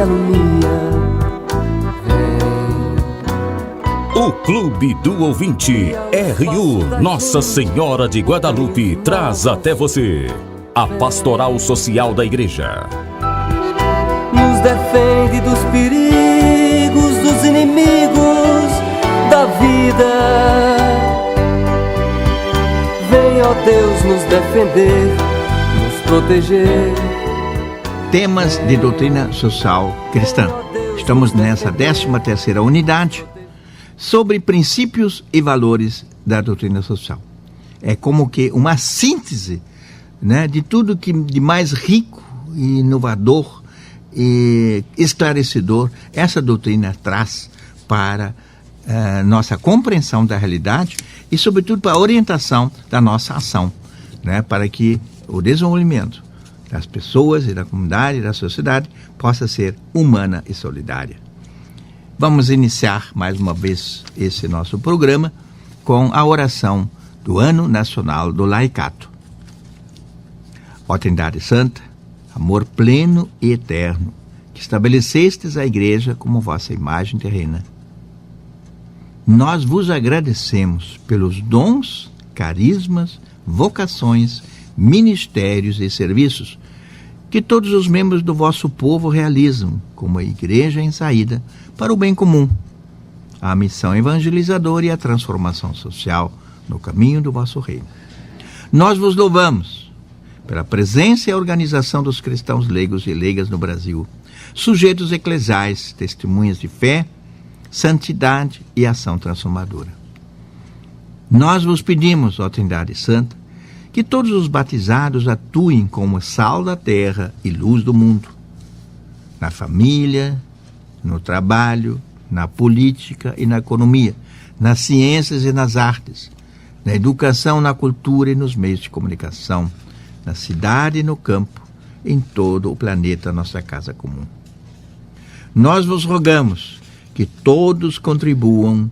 me alumia. O Clube do Ouvinte RU Nossa Senhora de Guadalupe traz até você a Pastoral Social da Igreja. Nos defende dos perigos, dos inimigos da vida. Vem, ó Deus, nos defender, nos proteger. Temas de doutrina social cristã. Estamos nessa 13ª unidade sobre princípios e valores da doutrina social. É como que uma síntese, né, de tudo que de mais rico e inovador e esclarecedor essa doutrina traz para nossa compreensão da realidade e, sobretudo, para a orientação da nossa ação, né, para que o desenvolvimento das pessoas e da comunidade e da sociedade possa ser humana e solidária. Vamos iniciar mais uma vez esse nosso programa com a oração do Ano Nacional do Laicato. Ó Trindade Santa, amor pleno e eterno, que estabelecestes a Igreja como vossa imagem terrena, nós vos agradecemos pelos dons, carismas, vocações, ministérios e serviços que todos os membros do vosso povo realizam como a Igreja em saída para o bem comum, a missão evangelizadora e a transformação social no caminho do vosso reino. Nós vos louvamos pela presença e a organização dos cristãos leigos e leigas no Brasil, sujeitos eclesiais, testemunhas de fé, santidade e ação transformadora. Nós vos pedimos, ó Trindade Santa, que todos os batizados atuem como sal da terra e luz do mundo, na família, no trabalho, na política e na economia, nas ciências e nas artes, na educação, na cultura e nos meios de comunicação, na cidade e no campo, em todo o planeta, nossa casa comum. Nós vos rogamos que todos contribuam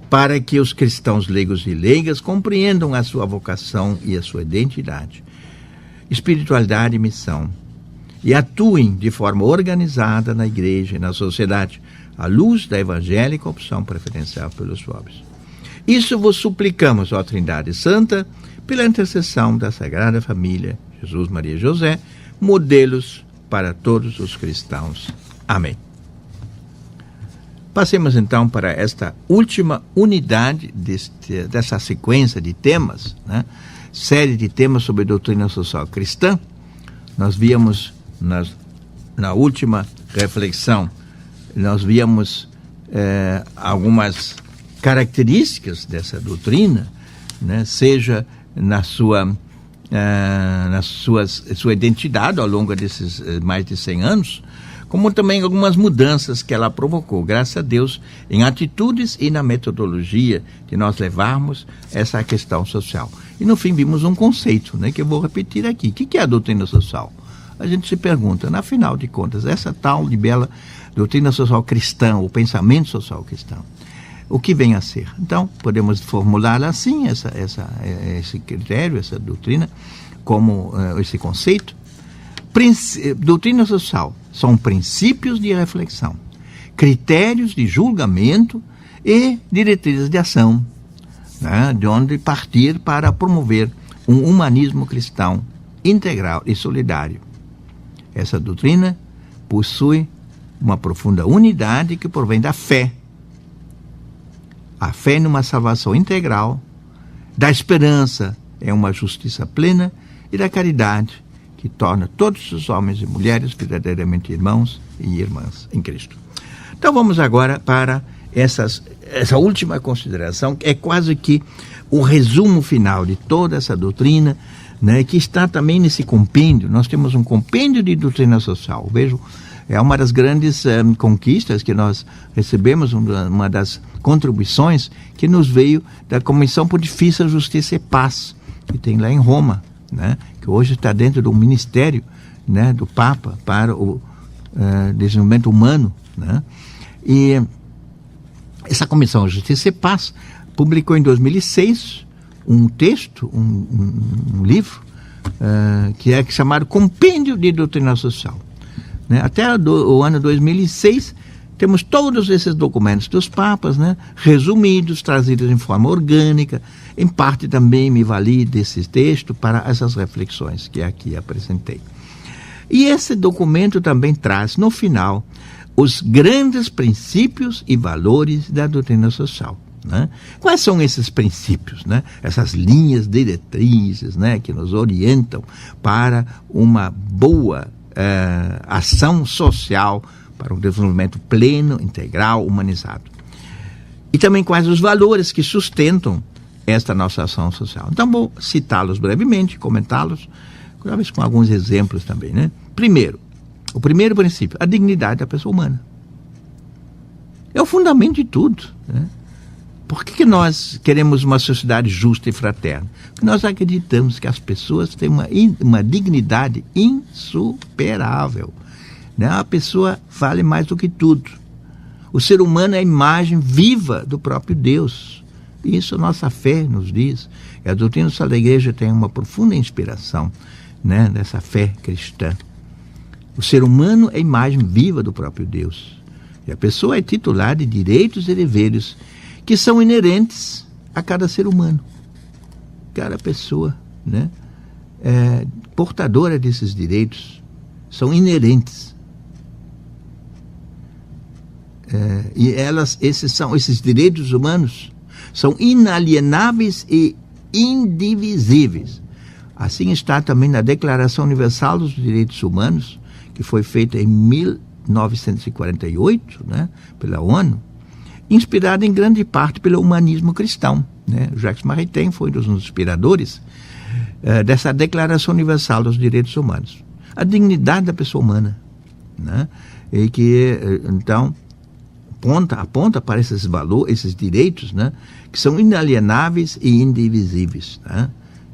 para que os cristãos leigos e leigas compreendam a sua vocação e a sua identidade, espiritualidade e missão, e atuem de forma organizada na igreja e na sociedade, à luz da evangélica opção preferencial pelos pobres. Isso vos suplicamos, ó Trindade Santa, pela intercessão da Sagrada Família, Jesus, Maria e José, modelos para todos os cristãos. Amém. Passemos então para esta última unidade dessa sequência de temas, né? Série de temas sobre doutrina social cristã. Nós víamos na última reflexão, nós víamos algumas características dessa doutrina, né? Seja na sua identidade ao longo desses mais de 100 anos, como também algumas mudanças que ela provocou, graças a Deus, em atitudes e na metodologia de nós levarmos essa questão social. E no fim vimos um conceito, né, que eu vou repetir aqui. O que é a doutrina social? A gente se pergunta, na final de contas, essa tal de bela doutrina social cristã, o pensamento social cristão, o que vem a ser? Então, podemos formular assim esse critério, essa doutrina, como esse conceito. Doutrina social são princípios de reflexão, critérios de julgamento e diretrizes de ação, né, de onde partir para promover um humanismo cristão integral e solidário. Essa doutrina possui uma profunda unidade que provém da fé. A fé numa salvação integral, da esperança em uma justiça plena e da caridade, que torna todos os homens e mulheres verdadeiramente irmãos e irmãs em Cristo. Então vamos agora para essa última consideração, que é quase que o resumo final de toda essa doutrina, né, que está também nesse compêndio. Nós temos um compêndio de doutrina social. Vejo, é uma das grandes conquistas que nós recebemos, uma das contribuições que nos veio da Comissão Pontifícia Justiça e Paz, que tem lá em Roma, né, que hoje está dentro do ministério, né, do Papa para o desenvolvimento humano, né? E essa Comissão Justiça e Paz publicou em 2006 um texto, um livro, que é chamado Compêndio de Doutrina Social. né? Até o ano 2006, temos todos esses documentos dos papas, né? Resumidos, trazidos em forma orgânica. Em parte também me vali desse texto para essas reflexões que aqui apresentei. E esse documento também traz, no final, os grandes princípios e valores da doutrina social, né? Quais são esses princípios, né? Essas linhas diretrizes, né? Que nos orientam para uma boa ação social, para um desenvolvimento pleno, integral, humanizado. E também quais os valores que sustentam esta nossa ação social. Então vou citá-los brevemente, comentá-los, talvez com alguns exemplos também, né? Primeiro, o primeiro princípio, a dignidade da pessoa humana. É o fundamento de tudo, né? Por que nós queremos uma sociedade justa e fraterna? Porque nós acreditamos que as pessoas têm uma dignidade insuperável, né? A pessoa vale mais do que tudo. O ser humano é a imagem viva do próprio Deus. Isso a nossa fé nos diz. E a doutrina social da igreja tem uma profunda inspiração, né, dessa fé cristã. O ser humano é a imagem viva do próprio Deus. E a pessoa é titular de direitos e deveres que são inerentes a cada ser humano. Cada pessoa, né, é portadora desses direitos, são inerentes. E esses direitos humanos são inalienáveis e indivisíveis. Assim está também na Declaração Universal dos Direitos Humanos, que foi feita em 1948, né, pela ONU, inspirada em grande parte pelo humanismo cristão, né? Jacques Maritain foi um dos inspiradores dessa Declaração Universal dos Direitos Humanos. A dignidade da pessoa humana, né? E que, então, aponta para esses valores, esses direitos, né, que são inalienáveis e indivisíveis,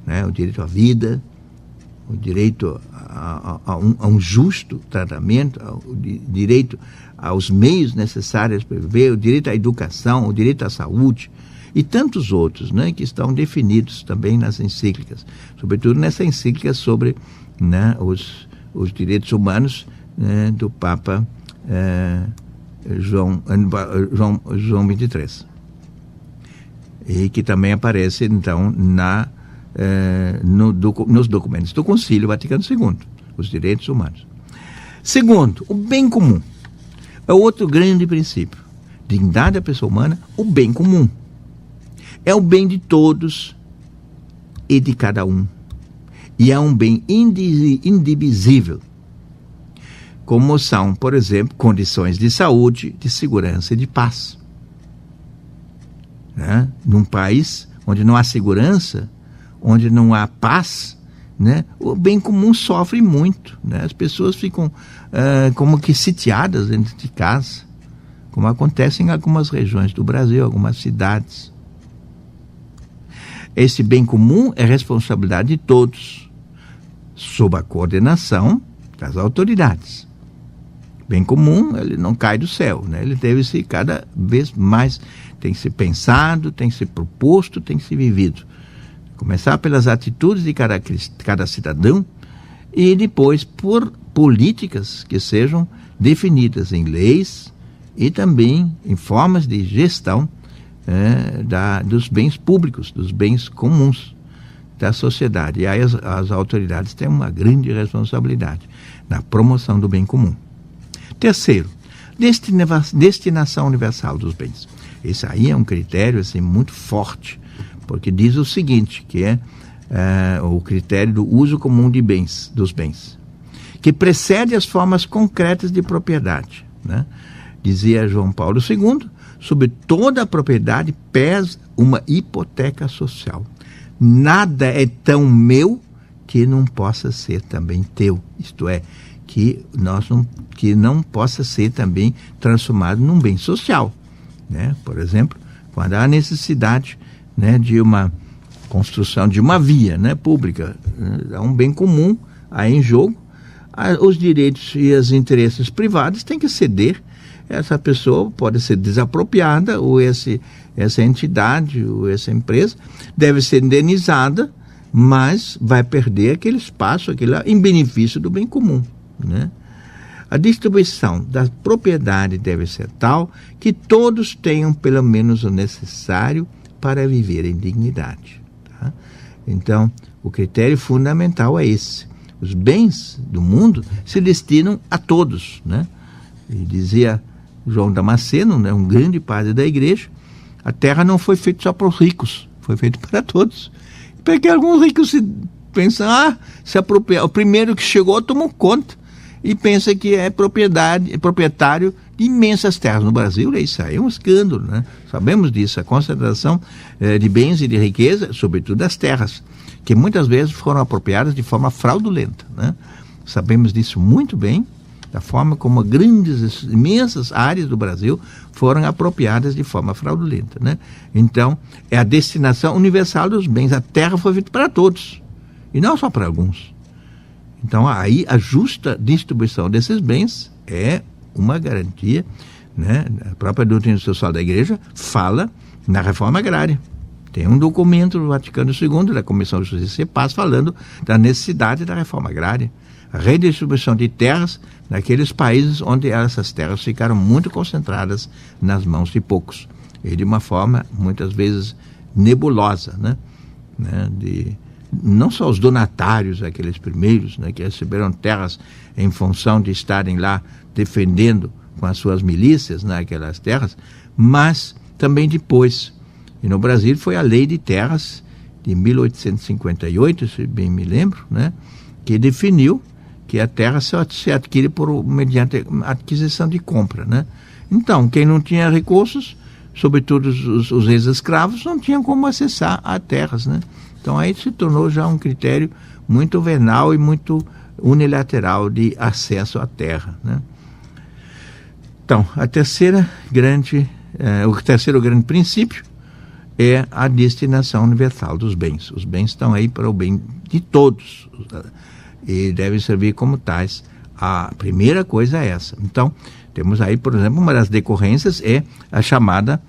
né? O direito à vida, o direito a um justo tratamento, o direito aos meios necessários para viver, o direito à educação, o direito à saúde e tantos outros, né, que estão definidos também nas encíclicas, sobretudo nessa encíclica sobre, né, os direitos humanos, né, do Papa João 23, e que também aparece então nos documentos do Concílio Vaticano II, os direitos humanos. Segundo, o bem comum é outro grande princípio. Dignidade da pessoa humana, o bem comum é o bem de todos e de cada um, e é um bem indivisível, como são, por exemplo, condições de saúde, de segurança e de paz, né? Num país onde não há segurança, onde não há paz, né, o bem comum sofre muito, né? As pessoas ficam como que sitiadas dentro de casa, como acontece em algumas regiões do Brasil, algumas cidades. Esse bem comum é responsabilidade de todos, sob a coordenação das autoridades. Bem comum, ele não cai do céu, né? Ele deve ser cada vez mais, tem que ser pensado, tem que ser proposto, tem que ser vivido. Começar pelas atitudes de cada cidadão e depois por políticas que sejam definidas em leis e também em formas de gestão dos bens públicos, dos bens comuns da sociedade. E aí as autoridades têm uma grande responsabilidade na promoção do bem comum. Terceiro, destinação universal dos bens. Esse aí é um critério assim, muito forte, porque diz o seguinte, que é o critério do uso comum dos bens, que precede as formas concretas de propriedade, né? Dizia João Paulo II, sobre toda a propriedade pesa uma hipoteca social. Nada é tão meu que não possa ser também teu, isto é, que não possa ser também transformado num bem social, né? Por exemplo, quando há necessidade, né, de uma construção de uma via, né, pública, é um bem comum aí em jogo, os direitos e os interesses privados têm que ceder. Essa pessoa pode ser desapropriada, ou essa entidade ou essa empresa deve ser indenizada, mas vai perder aquele espaço, em benefício do bem comum, né? a distribuição da propriedade deve ser tal que todos tenham pelo menos o necessário para viver em dignidade. Tá? Então, o critério fundamental é esse. Os bens do mundo se destinam a todos, né? E dizia João Damasceno, né, um grande padre da igreja, a terra não foi feita só para os ricos, foi feita para todos. Porque alguns ricos se pensam, se apropria, o primeiro que chegou tomou conta e pensa que é proprietário de imensas terras. No Brasil, isso aí é um escândalo, né? Sabemos disso, a concentração de bens e de riqueza, sobretudo das terras, que muitas vezes foram apropriadas de forma fraudulenta, né? Sabemos disso muito bem, da forma como grandes, imensas áreas do Brasil foram apropriadas de forma fraudulenta, né? Então, é a destinação universal dos bens. A terra foi feita para todos, e não só para alguns. Então, aí a justa distribuição desses bens é uma garantia, né? A própria doutrina social da Igreja fala na reforma agrária. Tem um documento do Vaticano II, da Comissão de Justiça e Paz, falando da necessidade da reforma agrária. A redistribuição de terras naqueles países onde essas terras ficaram muito concentradas nas mãos de poucos. E de uma forma, muitas vezes, nebulosa, né? Não só os donatários, aqueles primeiros, né, que receberam terras em função de estarem lá defendendo com as suas milícias, né, aquelas terras, mas também depois. E no Brasil foi a Lei de Terras de 1858, se bem me lembro, né, que definiu que a terra só se adquire mediante aquisição de compra, né? Então, quem não tinha recursos, sobretudo os ex-escravos, não tinham como acessar a terras, né? Então aí se tornou já um critério muito venal e muito unilateral de acesso à terra, né? Então, o terceiro grande princípio é a destinação universal dos bens. Os bens estão aí para o bem de todos e devem servir como tais. A primeira coisa é essa. Então, temos aí, por exemplo, uma das decorrências é a chamada,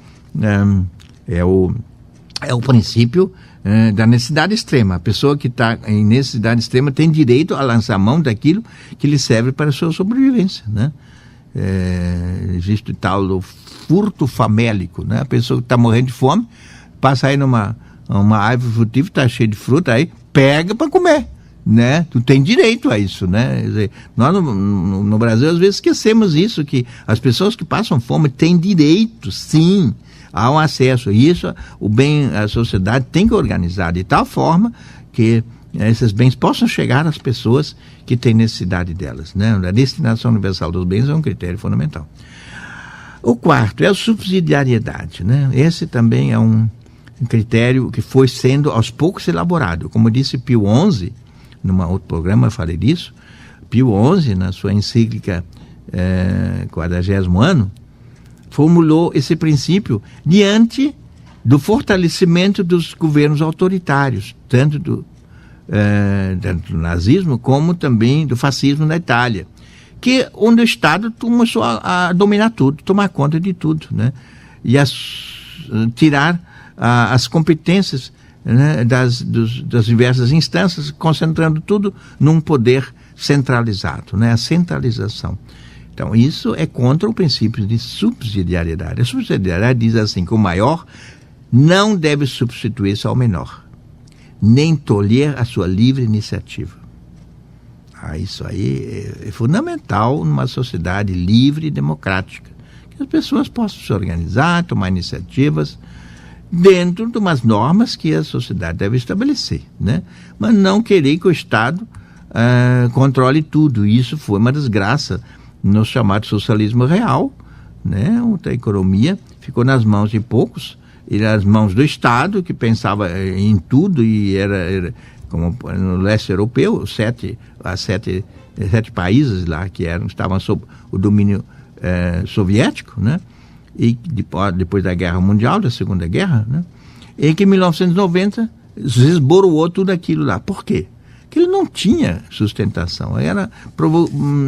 é o princípio da necessidade extrema. A pessoa que está em necessidade extrema tem direito a lançar mão daquilo que lhe serve para a sua sobrevivência, né? Existe o tal do furto famélico, né? A pessoa que está morrendo de fome passa aí numa árvore frutífera, está cheia de fruta, aí pega para comer, né? Tu tem direito a isso, né? Quer dizer, nós no Brasil às vezes esquecemos isso, que as pessoas que passam fome têm direito, sim, há um acesso. E isso, a sociedade tem que organizar de tal forma que esses bens possam chegar às pessoas que têm necessidade delas, né? A destinação universal dos bens é um critério fundamental. O quarto é a subsidiariedade, né? Esse também é um critério que foi sendo aos poucos elaborado. Como disse Pio XI, num outro programa eu falei disso, Pio XI, na sua encíclica 40º ano, formulou esse princípio diante do fortalecimento dos governos autoritários, tanto do nazismo como também do fascismo na Itália, onde o Estado começou a dominar tudo, tomar conta de tudo, né? E tirar as competências, né, das diversas instâncias, concentrando tudo num poder centralizado, né? A centralização. Então, isso é contra o princípio de subsidiariedade. A subsidiariedade diz assim, que o maior não deve substituir-se ao menor, nem tolher a sua livre iniciativa. Isso aí é fundamental numa sociedade livre e democrática, que as pessoas possam se organizar, tomar iniciativas dentro de umas normas que a sociedade deve estabelecer, né? Mas não querer que o Estado controle tudo. Isso foi uma desgraça no chamado socialismo real, né? Onde a economia ficou nas mãos de poucos e nas mãos do Estado, que pensava em tudo, e era como no leste europeu, sete países lá que estavam sob o domínio soviético, né? E depois da Guerra Mundial, da Segunda Guerra, né? E que em 1990 esboroou tudo aquilo lá. Por quê? Porque ele não tinha sustentação,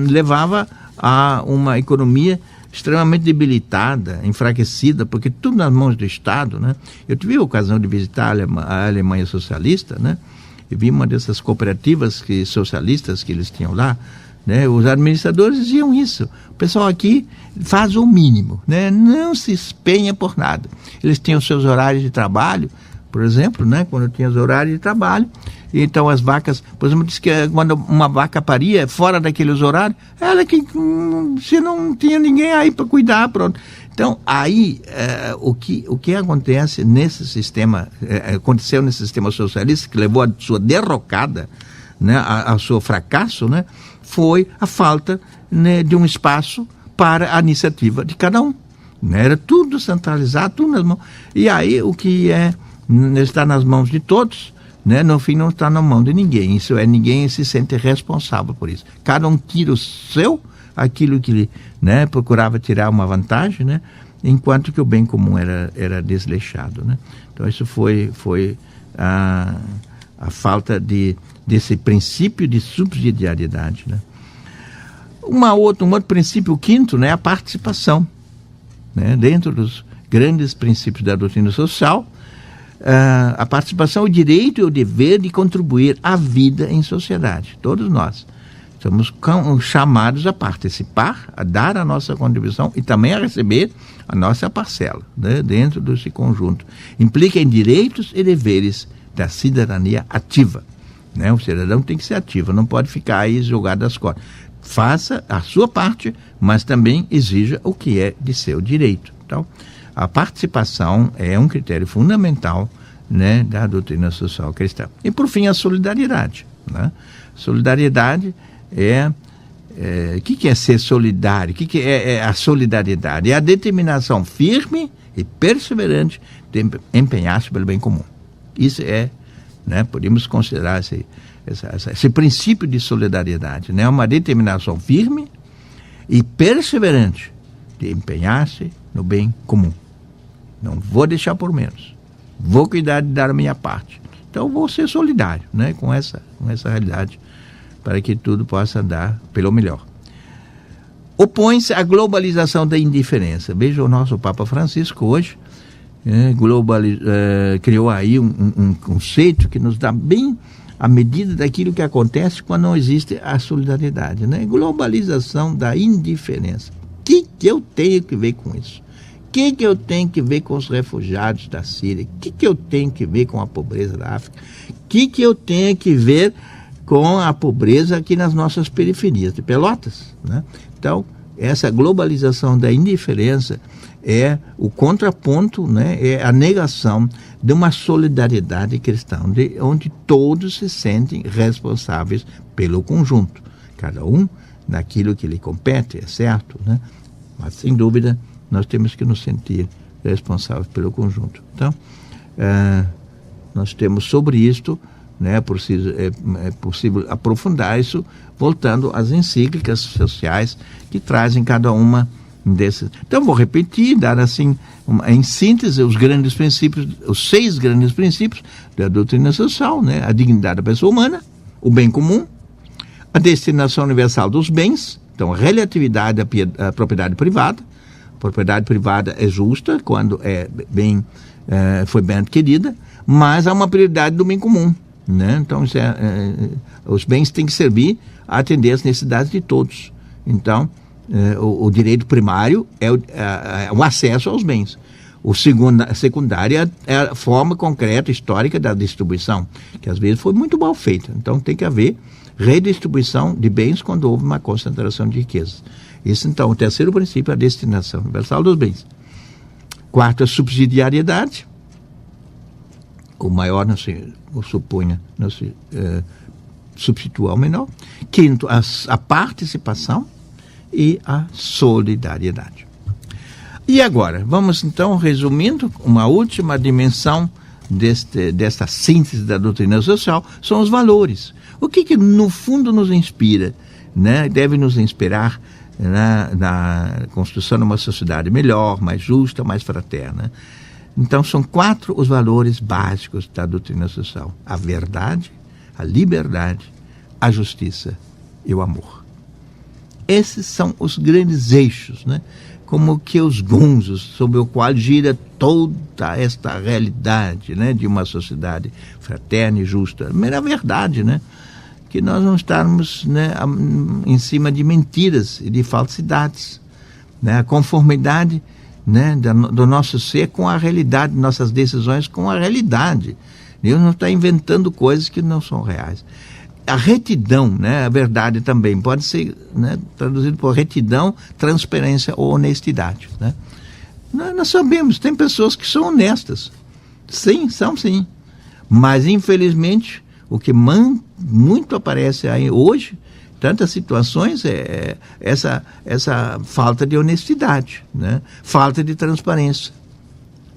levava a uma economia extremamente debilitada, enfraquecida, porque tudo nas mãos do Estado, né? Eu tive a ocasião de visitar a Alemanha socialista, né? E vi uma dessas cooperativas socialistas que eles tinham lá, né? Os administradores diziam isso. O pessoal aqui faz o mínimo, né? Não se empenha por nada. Eles têm os seus horários de trabalho, por exemplo, né? Quando tinha os horários de trabalho, então as vacas, por exemplo, diz que quando uma vaca paria fora daqueles horários, ela que se não tinha ninguém aí para cuidar, pronto. Então aí o que acontece nesse sistema, aconteceu nesse sistema socialista que levou a sua derrocada, né, ao seu fracasso, né, foi a falta, né, de um espaço para a iniciativa de cada um. Né? Era tudo centralizado, tudo nas mãos. E aí o que está nas mãos de todos, né, no fim não está na mão de ninguém. Isso é, ninguém se sente responsável por isso. Cada um tira o seu, aquilo que, né, procurava tirar uma vantagem, né, enquanto que o bem comum era desleixado. Né? Então isso foi a falta desse princípio de subsidiariedade. Né? Um outro princípio, o quinto, né, a participação. Né? Dentro dos grandes princípios da doutrina social, a participação é o direito e o dever de contribuir à vida em sociedade. Todos nós somos chamados a participar, a dar a nossa contribuição e também a receber a nossa parcela, né, dentro desse conjunto. Implica em direitos e deveres da cidadania ativa. Né? O cidadão tem que ser ativo, não pode ficar aí jogado às costas. Faça a sua parte, mas também exija o que é de seu direito. Então, a participação é um critério fundamental, né, da doutrina social cristã. E, por fim, a solidariedade. Né? Solidariedade o que é ser solidário? O que é a solidariedade? É a determinação firme e perseverante de empenhar-se pelo bem comum. Isso né, podemos considerar esse princípio de solidariedade, né? Uma determinação firme e perseverante de empenhar-se no bem comum. Não vou deixar por menos. Vou cuidar de dar a minha parte. Então vou ser solidário, né, com essa realidade, para que tudo possa dar pelo melhor. Opõe-se à globalização da indiferença. Veja o nosso Papa Francisco hoje, criou aí um conceito que nos dá bem a medida daquilo que acontece quando não existe a solidariedade. Né? Globalização da indiferença. O que eu tenho que ver com isso? O que eu tenho que ver com os refugiados da Síria? O que eu tenho que ver com a pobreza da África? O que eu tenho que ver com a pobreza aqui nas nossas periferias de Pelotas? Né? Então, essa globalização da indiferença é o contraponto, né? É a negação de uma solidariedade cristã, onde todos se sentem responsáveis pelo conjunto, cada um naquilo que lhe compete, é certo, né? Mas, sem dúvida, nós temos que nos sentir responsáveis pelo conjunto. Então, nós temos sobre isto, né, é possível aprofundar isso voltando às encíclicas sociais que trazem cada uma desses. Então vou repetir, dar assim em síntese os grandes princípios, os 6 grandes princípios da doutrina social, né? A dignidade da pessoa humana, o bem comum, a destinação universal dos bens, então a relatividade da propriedade privada. A propriedade privada é justa quando foi bem adquirida, mas há uma prioridade do bem comum. Né? Então os bens têm que servir a atender as necessidades de todos. Então o direito primário é o acesso aos bens. O secundário é a forma concreta, histórica da distribuição, que às vezes foi muito mal feita. Então tem que haver redistribuição de bens quando houve uma concentração de riquezas. Esse, então, o terceiro princípio é a destinação universal dos bens. Quarto, a subsidiariedade. O maior não se supunha, não se substitua ao menor. Quinto, a participação e a solidariedade. E agora, vamos então, resumindo, uma última dimensão desta síntese da doutrina social, são os valores. O que no fundo nos inspira, né? Deve nos inspirar na construção de uma sociedade melhor, mais justa, mais fraterna. Então, são 4 os valores básicos da doutrina social: a verdade, a liberdade, a justiça e o amor. Esses são os grandes eixos, né? Como que os gonzos sobre o qual gira toda esta realidade, né? De uma sociedade fraterna e justa. A verdade, né? que nós não estarmos, né, em cima de mentiras e de falsidades, né? A conformidade, né, do nosso ser com a realidade, nossas decisões com a realidade. Deus não está inventando coisas que não são reais. A retidão, né, a verdade também pode ser, né, traduzido por retidão, transparência ou honestidade, né? Nós sabemos, tem pessoas que são honestas, sim, são sim, mas infelizmente o que muito aparece aí hoje, tantas situações, é essa falta de honestidade, né? Falta de transparência.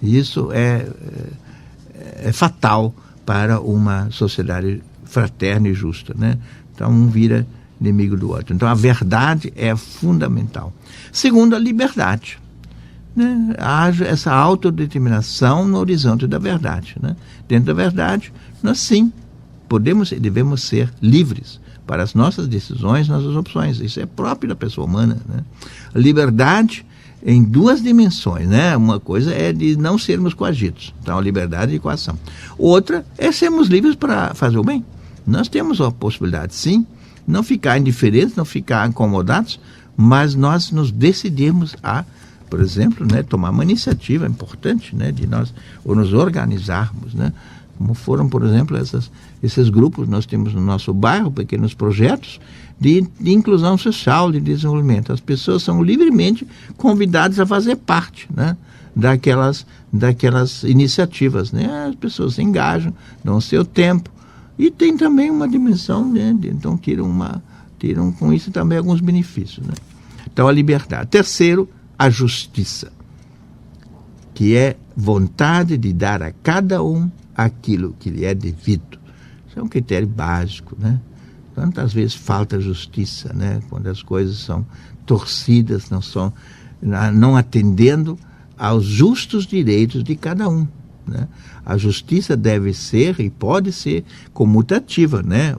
Isso é fatal para uma sociedade fraterna e justa, né? Então um vira inimigo do outro. Então a verdade é fundamental. Segundo, a liberdade, né? Haja essa autodeterminação no horizonte da verdade, né? Dentro da verdade, nós sim podemos e devemos ser livres para as nossas decisões, nossas opções. Isso é próprio da pessoa humana, né? A liberdade em duas dimensões, né? Uma coisa é de não sermos coagidos, então a liberdade de coação. Outra é sermos livres para fazer o bem. Nós temos a possibilidade, sim, não ficar indiferentes, não ficar incomodados, mas nós nos decidimos a, por exemplo, né, tomar uma iniciativa importante, né, de nós ou nos organizarmos, né? Como foram, por exemplo, esses grupos nós temos no nosso bairro, pequenos projetos de inclusão social, de desenvolvimento. As pessoas são livremente convidadas a fazer parte, né, daquelas iniciativas, né? As pessoas se engajam, dão o seu tempo e tem também uma dimensão, né, então tiram com isso também alguns benefícios, né? Então a liberdade. Terceiro, a justiça, que é vontade de dar a cada um aquilo que lhe é devido. Isso é um critério básico, né? Quantas vezes falta justiça, né? Quando as coisas são torcidas, não atendendo aos justos direitos de cada um, né? A justiça deve ser e pode ser comutativa, né?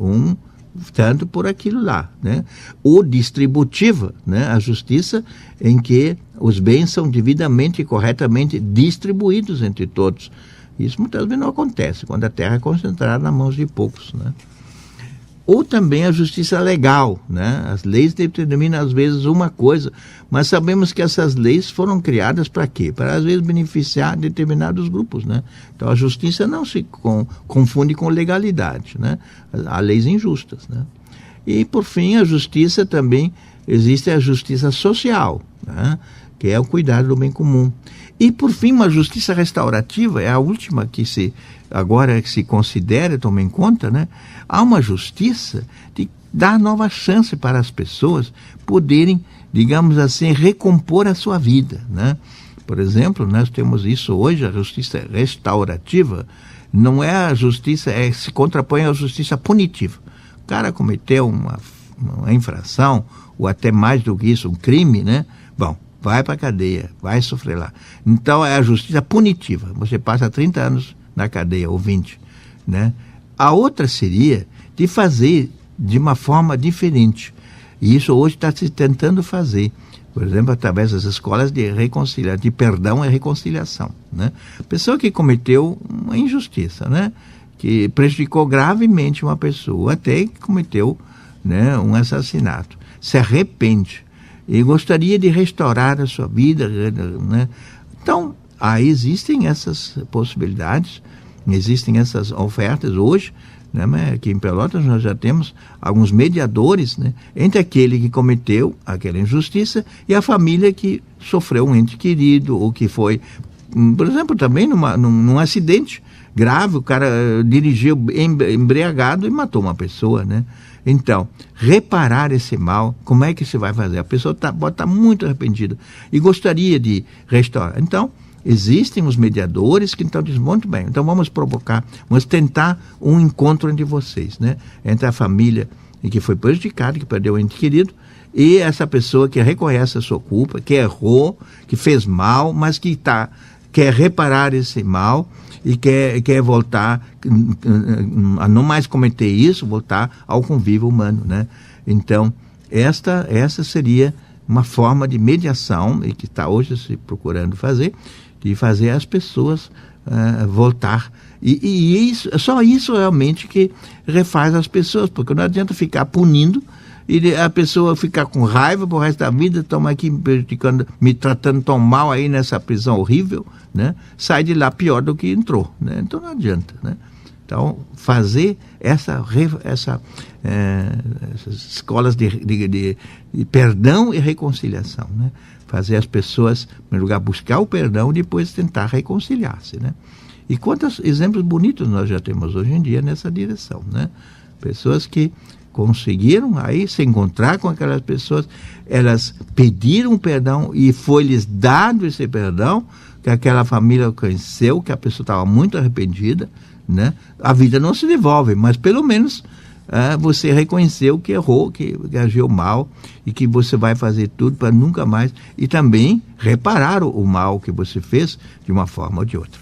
Tanto por aquilo lá, né? Ou distributiva, né? A justiça em que os bens são devidamente e corretamente distribuídos entre todos. Isso muitas vezes não acontece quando a terra é concentrada nas mãos de poucos, né? Ou também a justiça legal, né? As leis determinam às vezes uma coisa, mas sabemos que essas leis foram criadas para quê? Para às vezes beneficiar determinados grupos, né? Então a justiça não se confunde com legalidade, né? Há leis injustas, né? E por fim a justiça também, existe a justiça social, né? Que é o cuidado do bem comum. E por fim uma justiça restaurativa, é a última que se considera, toma em conta, né? Há uma justiça de dar nova chance para as pessoas poderem, digamos assim, recompor a sua vida, né? Por exemplo, nós temos isso hoje, a justiça restaurativa não é a justiça, se contrapõe à justiça punitiva. O cara cometeu uma infração, ou até mais do que isso, um crime, né? Bom, vai para a cadeia, vai sofrer lá. Então é a justiça punitiva, você passa 30 anos na cadeia, ou 20, né? A outra seria de fazer de uma forma diferente. E isso hoje está se tentando fazer. Por exemplo, através das escolas de reconciliação, de perdão e reconciliação, né? Pessoa que cometeu uma injustiça, né? Que prejudicou gravemente uma pessoa, até que cometeu, né, um assassinato. Se arrepende e gostaria de restaurar a sua vida, né? Então, aí existem essas possibilidades, existem essas ofertas hoje, né? Aqui em Pelotas nós já temos alguns mediadores, né, entre aquele que cometeu aquela injustiça e a família que sofreu um ente querido, ou que foi, por exemplo, também num acidente grave, o cara dirigiu embriagado e matou uma pessoa, né? Então, reparar esse mal, como é que se vai fazer? A pessoa pode estar muito arrependida e gostaria de restaurar. Então, existem os mediadores que então dizem, muito bem, então vamos tentar um encontro entre vocês, né? Entre a família que foi prejudicada, que perdeu o ente querido, e essa pessoa que reconhece a sua culpa, que errou, que fez mal, mas que quer reparar esse mal e quer voltar a não mais cometer isso, voltar ao convívio humano, né? Então, essa seria uma forma de mediação, e que está hoje se procurando fazer, de fazer as pessoas voltar. E só isso realmente que refaz as pessoas, porque não adianta ficar punindo e a pessoa ficar com raiva pro resto da vida, estamos aqui me tratando tão mal aí nessa prisão horrível, né? Sai de lá pior do que entrou, né? Então não adianta, né? Então, fazer essas escolas de perdão e reconciliação, né? Fazer as pessoas, em primeiro lugar, buscar o perdão e depois tentar reconciliar-se, né? E quantos exemplos bonitos nós já temos hoje em dia nessa direção, né? Pessoas que conseguiram aí se encontrar com aquelas pessoas, elas pediram perdão e foi-lhes dado esse perdão, que aquela família conheceu, que a pessoa estava muito arrependida, né? A vida não se devolve, mas pelo menos você reconheceu que errou, que agiu mal e que você vai fazer tudo para nunca mais, e também reparar o mal que você fez de uma forma ou de outra.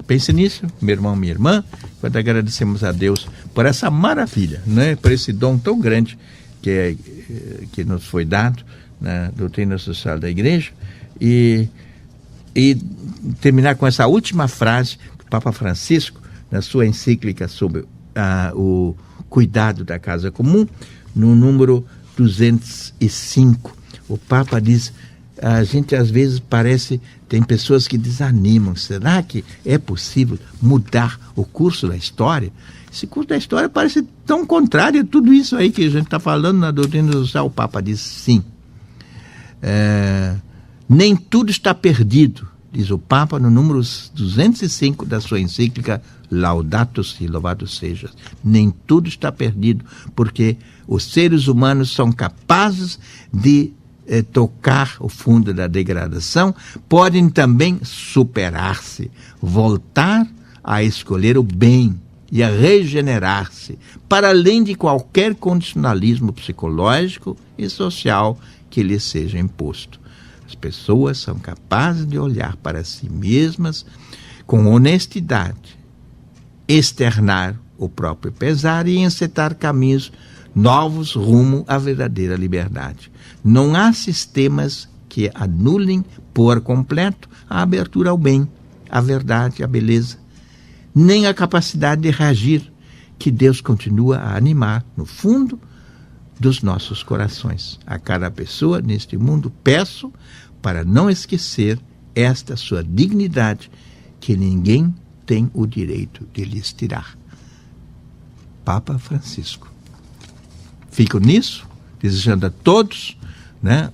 Pense nisso, meu irmão, minha irmã, quando agradecemos a Deus por essa maravilha, né? Por esse dom tão grande que nos foi dado na doutrina social da igreja, e terminar com essa última frase do Papa Francisco, na sua encíclica sobre o cuidado da casa comum, no número 205. O Papa diz: a gente às vezes tem pessoas que desanimam. Será que é possível mudar o curso da história? Esse curso da história parece tão contrário a tudo isso aí que a gente está falando na doutrina social. O Papa diz sim. Nem tudo está perdido, diz o Papa no número 205 da sua encíclica Laudato Si, louvado seja. Nem tudo está perdido, porque os seres humanos são capazes de tocar o fundo da degradação, podem também superar-se, voltar a escolher o bem e a regenerar-se, para além de qualquer condicionalismo psicológico e social que lhes seja imposto. As pessoas são capazes de olhar para si mesmas com honestidade, externar o próprio pesar e encetar caminhos novos rumo à verdadeira liberdade. Não há sistemas que anulem por completo a abertura ao bem, à verdade, à beleza, nem a capacidade de reagir, que Deus continua a animar no fundo dos nossos corações. A cada pessoa neste mundo peço para não esquecer esta sua dignidade, que ninguém tem o direito de lhes tirar. Papa Francisco. Fico nisso, desejando a todos, né,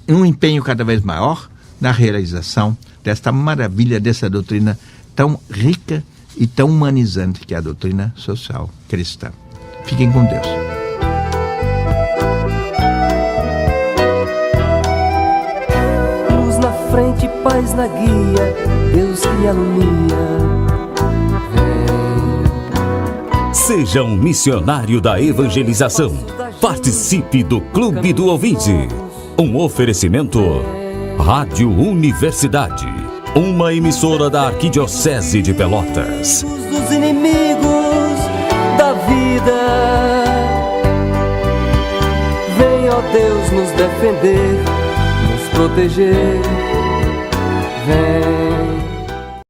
um empenho cada vez maior na realização desta maravilha, dessa doutrina tão rica e tão humanizante que é a doutrina social cristã. Fiquem com Deus. Luz na frente, paz na guia, Deus que me alumia. Seja um missionário da evangelização. Participe do Clube do Ouvinte. Um oferecimento: Rádio Universidade, uma emissora da Arquidiocese de Pelotas. Dos inimigos da vida, vem, ó Deus, nos defender, nos proteger. Vem.